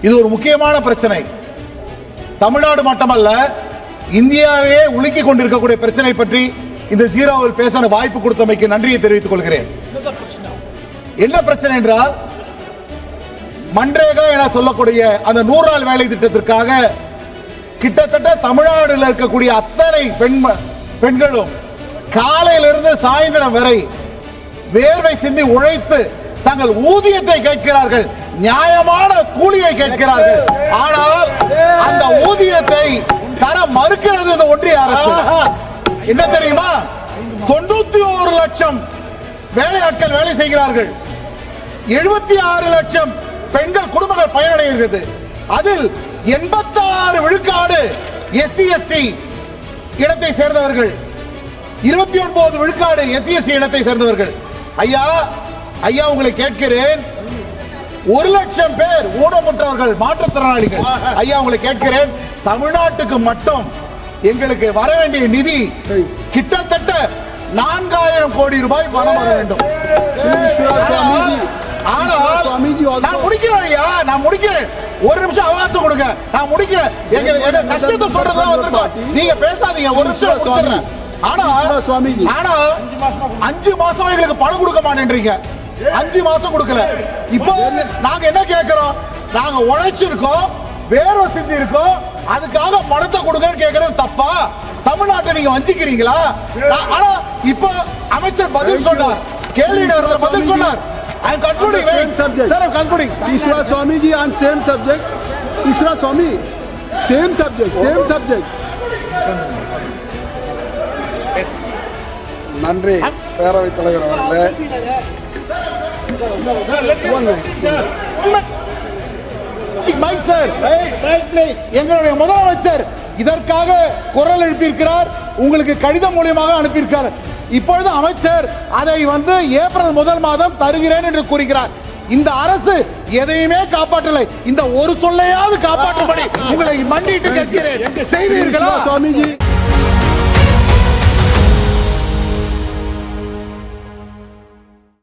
இது ஒரு முக்கியமான பிரச்சனை. தமிழ்நாடு மட்டுமல்ல, இந்தியாவே உலுக்கிக் கொண்டிருக்கக்கூடிய பிரச்சனை பற்றி இந்த ஜீரோவில் பேச வாய்ப்பு கொடுத்தமைக்கு நன்றியை தெரிவித்துக் கொள்கிறேன். என்ன பிரச்சனை என்றால், மன்ரேகா என சொல்லக்கூடிய அந்த 100 நாள் வேலை திட்டத்திற்காக கிட்டத்தட்ட தமிழ்நாட்டில் இருக்கக்கூடிய அத்தனை பெண்களும் காலையிலிருந்து சாயந்தரம் வரை வேர்வை சிந்தி உழைத்து தங்கள் ஊதியத்தை கேட்கிறார்கள், நியாயமான கூலியை கேட்கிறார்கள். ஆனால் அந்த ஊதியத்தை தர மறுக்கிறது இந்த ஒன்றிய அரசு. என்ன தெரியுமா? 91 லட்சம் வேலையாட்கள் வேலை செய்கிறார்கள், 76 லட்சம் பெண்கள் குடும்பங்கள் பயனடைகிறது. அதில் 86 விழுக்காடு எஸ்சி எஸ்டி இனத்தை சேர்ந்தவர்கள், 29 விழுக்காடு எஸ்சி எஸ்டி இனத்தை சேர்ந்தவர்கள். ஐயா ஐயா உங்களை கேட்கிறேன், 1 லட்சம் பேர் ஊனமுற்றவர்கள் மாற்றுத்திறனாளிகள். ஐயா உங்களை கேட்கிறேன், தமிழ்நாட்டுக்கு மட்டும் எங்களுக்கு வர வேண்டிய நிதி கிட்டத்தட்ட 4000 கோடி ரூபாய் பணம் வர வேண்டும். ஆனால் நான் முடிக்கிறேன் ஐயா, நான் முடிக்கிறேன். ஒரு நிமிஷம் அவகாசம் கொடுங்க, நான் முடிக்கிறேன். எங்க கஷ்டத்தை சொல்றதுதான் வந்திருக்கோம், நீங்க பேசாதீங்க. ஒரு நிமிஷம் முடிச்சிடுறேன். ஆனா 5 மாசம் எங்களுக்கு பணம் கொடுக்க மாட்டேன்றீங்க. 5 மாசம் கொடுக்கல. இப்போ நாங்க என்ன கேட்கிறோம்? நாங்க உழைச்சிருக்கோம், வேர்வை சிந்தி இருக்கோம், அதுக்காக பணத்தை கொடுங்கன்னு கேட்கறது தப்பா? தமிழ்நாட்டை நீங்க வஞ்சிக்கிறீங்களா? ஆனா இப்போ அமைச்சர் பதில் சொன்னார், கேள்வி நேரத்தில் பதில் சொன்னார். I am concluding. Sir, I am concluding. Ishwar Swami ji on same subject. Ishwar Swami, same subject, same subject. நன்றி பேரவைத் தலைவர் அவர்களே. எங்களுடைய முதலமைச்சர் இதற்காக குரல் எழுப்பியிருக்கிறார், உங்களுக்கு கடிதம் மூலமாக அனுப்பியிருக்கிறார். இப்பொழுது அமைச்சர் அதை ஏப்ரல் 1 மாதம் தருகிறேன் என்று கூறுகிறார். இந்த அரசு எதையுமே காப்பாற்றலை. இந்த ஒரு சொல்லையாவது காப்பாற்றும்படி உங்களை மண்டிட்டு கேட்கிறேன், செய்வீர்களா? சுவாமிஜி